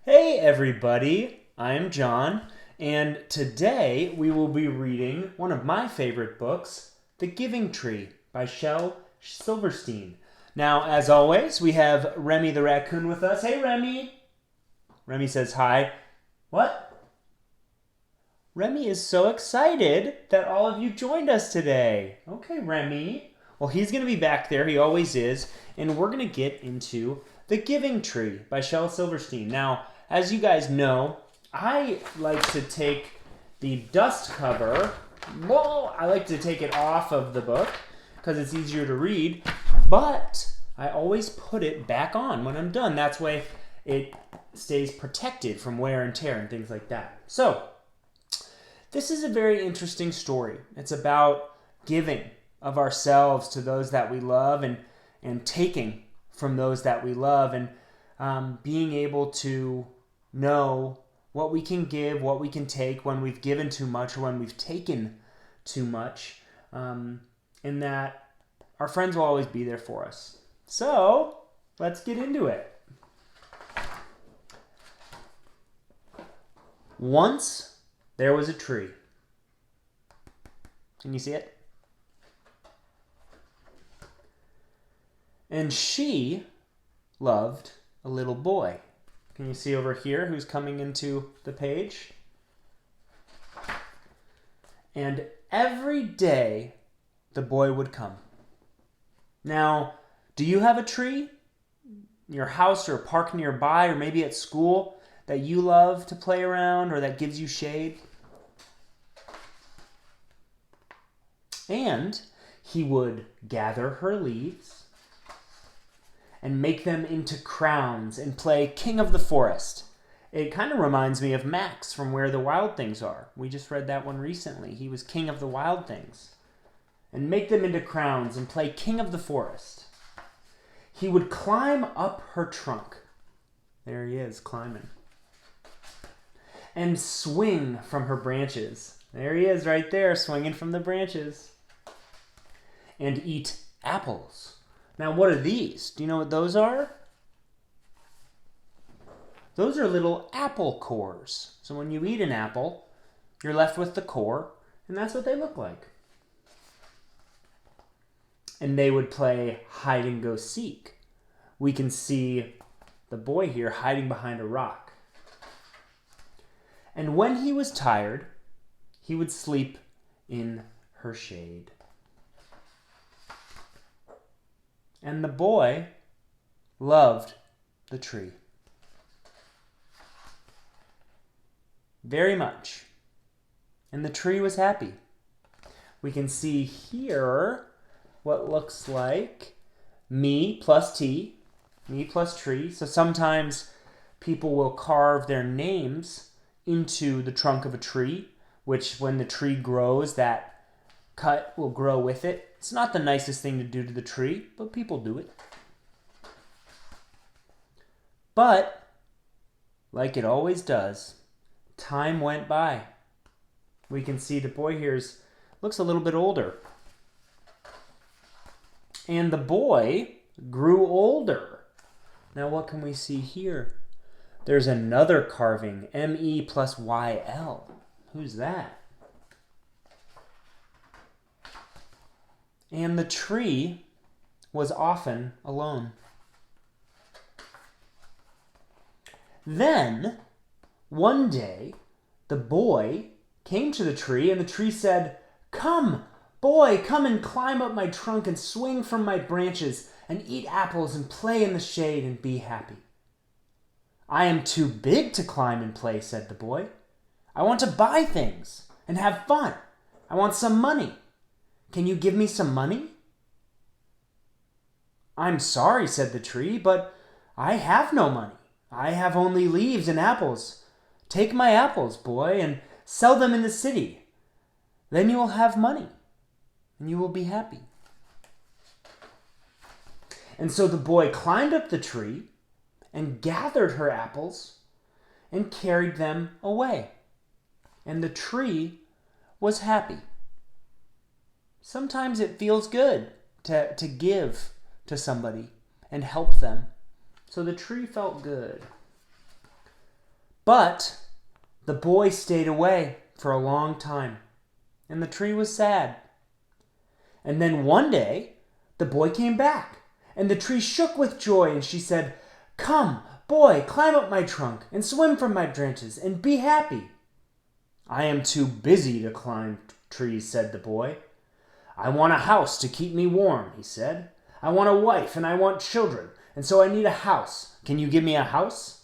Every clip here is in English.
Hey everybody, I'm John, and today we will be reading one of my favorite books, The Giving Tree by Shel Silverstein. Now, as always, we have Remy the raccoon with us. Hey Remy! Remy says hi. What? Remy is so excited that all of you joined us today. Okay, Remy. Well, he's going to be back there. He always is. And we're going to get into The Giving Tree by Shel Silverstein. Now, as you guys know, I like to take the dust cover. Well, I like to take it off of the book because it's easier to read. But I always put it back on when I'm done. That's way it stays protected from wear and tear and things like that. So, this is a very interesting story. It's about giving of ourselves to those that we love and taking from those that we love and being able to know what we can give, what we can take when we've given too much or when we've taken too much, and that our friends will always be there for us. So, let's get into it. Once there was a tree. Can you see it? And she loved a little boy. Can you see over here who's coming into the page? And every day the boy would come. Now, do you have a tree in your house or a park nearby or maybe at school that you love to play around or that gives you shade? And he would gather her leaves and make them into crowns and play king of the forest. It kind of reminds me of Max from Where the Wild Things Are. We just read that one recently. He was king of the wild things. And make them into crowns and play king of the forest. He would climb up her trunk. There he is, climbing. And swing from her branches. There he is right there, swinging from the branches. And eat apples. Now, what are these? Do you know what those are? Those are little apple cores. So when you eat an apple, you're left with the core, and that's what they look like. And they would play hide and go seek. We can see the boy here hiding behind a rock. And when he was tired, he would sleep in her shade. And the boy loved the tree very much. And the tree was happy. We can see here what looks like me plus T, me plus tree. So sometimes people will carve their names into the trunk of a tree, which when the tree grows, that cut will grow with it. It's not the nicest thing to do to the tree, but people do it. But, like it always does, time went by. We can see the boy here looks a little bit older. And the boy grew older. Now what can we see here? There's another carving, M-E plus Y-L. Who's that? And the tree was often alone. Then, one day, the boy came to the tree, and the tree said, "Come, boy, come and climb up my trunk and swing from my branches and eat apples and play in the shade and be happy." "I am too big to climb and play," said the boy. "I want to buy things and have fun. I want some money. Can you give me some money?" "I'm sorry," said the tree, "but I have no money. I have only leaves and apples. Take my apples, boy, and sell them in the city. Then you will have money, and you will be happy." And so the boy climbed up the tree and gathered her apples and carried them away. And the tree was happy. Sometimes it feels good to give to somebody and help them. So the tree felt good. But the boy stayed away for a long time, and the tree was sad. And then one day, the boy came back, and the tree shook with joy, and she said, "Come, boy, climb up my trunk and swim from my branches and be happy." "I am too busy to climb trees," said the boy. "I want a house to keep me warm," he said. "I want a wife and I want children, and so I need a house. Can you give me a house?"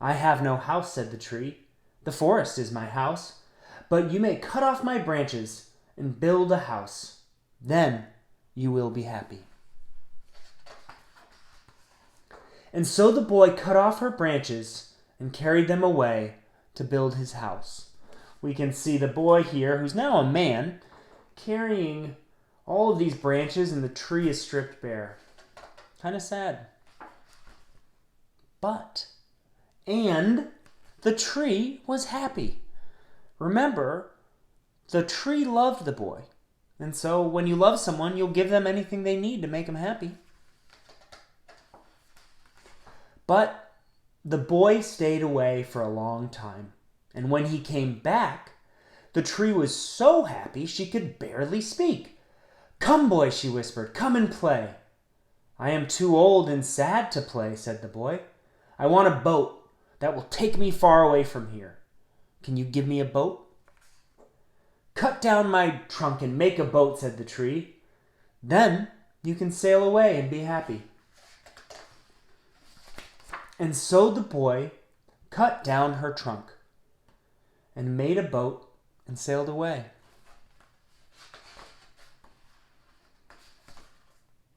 "I have no house," said the tree. "The forest is my house, but you may cut off my branches and build a house. Then you will be happy." And so the boy cut off her branches and carried them away to build his house. We can see the boy here, who's now a man, carrying all of these branches, and the tree is stripped bare. Kind of sad. And the tree was happy. Remember, the tree loved the boy. And so when you love someone, you'll give them anything they need to make them happy. But the boy stayed away for a long time. And when he came back, the tree was so happy she could barely speak. "Come, boy," she whispered, "come and play." "I am too old and sad to play," said the boy. "I want a boat that will take me far away from here. Can you give me a boat?" "Cut down my trunk and make a boat," said the tree. "Then you can sail away and be happy." And so the boy cut down her trunk and made a boat and sailed away.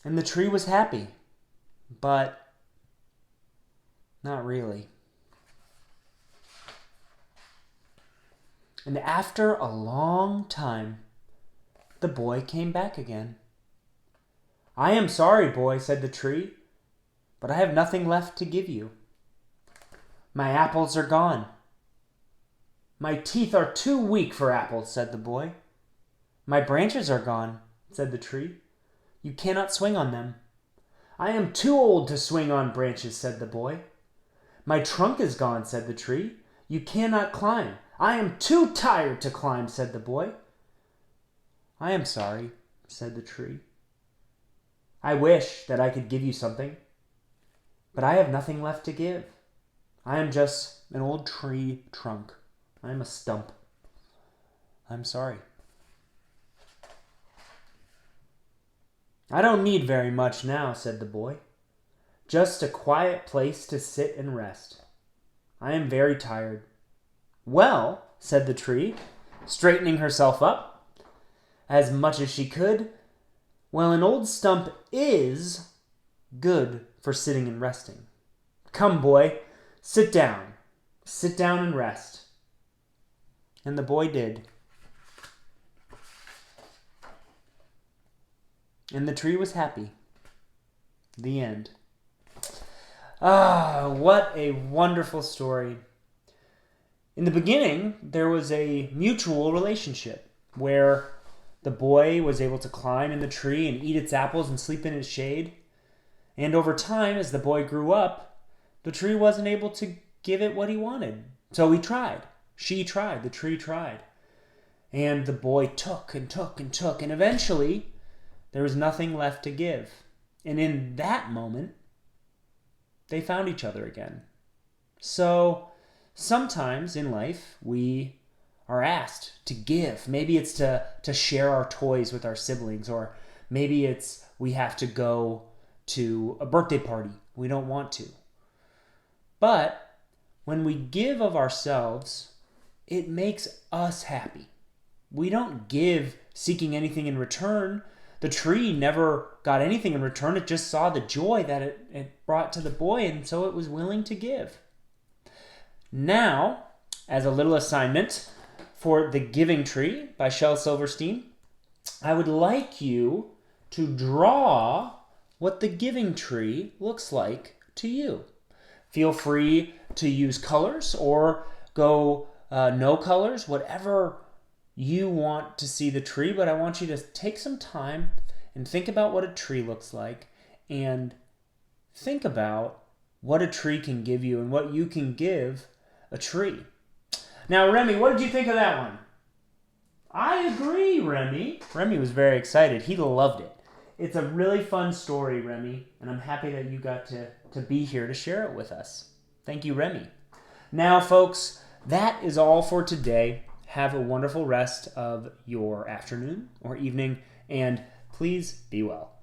And the tree was happy, but not really. And after a long time, the boy came back again. "I am sorry, boy," said the tree, "but I have nothing left to give you. My apples are gone." "My teeth are too weak for apples," said the boy. "My branches are gone," said the tree. "You cannot swing on them." "I am too old to swing on branches," said the boy. "My trunk is gone," said the tree. "You cannot climb." "I am too tired to climb," said the boy. "I am sorry," said the tree. "I wish that I could give you something, but I have nothing left to give. I am just an old tree trunk. I am a stump. I'm sorry." "I don't need very much now," said the boy. "Just a quiet place to sit and rest. I am very tired." "Well," said the tree, straightening herself up as much as she could, "well, an old stump is good for sitting and resting. Come, boy, sit down. Sit down and rest." And the boy did. And the tree was happy. The end. Ah, what a wonderful story. In the beginning, there was a mutual relationship where the boy was able to climb in the tree and eat its apples and sleep in its shade. And over time, as the boy grew up, the tree wasn't able to give it what he wanted. So he tried. She tried. The tree tried. And the boy took and took and took. And eventually, there was nothing left to give. And in that moment, they found each other again. So sometimes in life, we are asked to give. Maybe it's to share our toys with our siblings, or maybe it's we have to go to a birthday party we don't want to. But when we give of ourselves, it makes us happy. We don't give seeking anything in return. The tree never got anything in return. It just saw the joy that it brought to the boy, and so it was willing to give. Now, as a little assignment for The Giving Tree by Shel Silverstein, I would like you to draw what the giving tree looks like to you. Feel free to use colors or go no colors, whatever you want to see the tree, but I want you to take some time and think about what a tree looks like, and think about what a tree can give you and what you can give a tree. Now, Remy, what did you think of that one? I agree, Remy. Remy was very excited. He loved it. It's a really fun story, Remy, and I'm happy that you got to be here to share it with us. Thank you, Remy. Now, folks, that is all for today. Have a wonderful rest of your afternoon or evening, and please be well.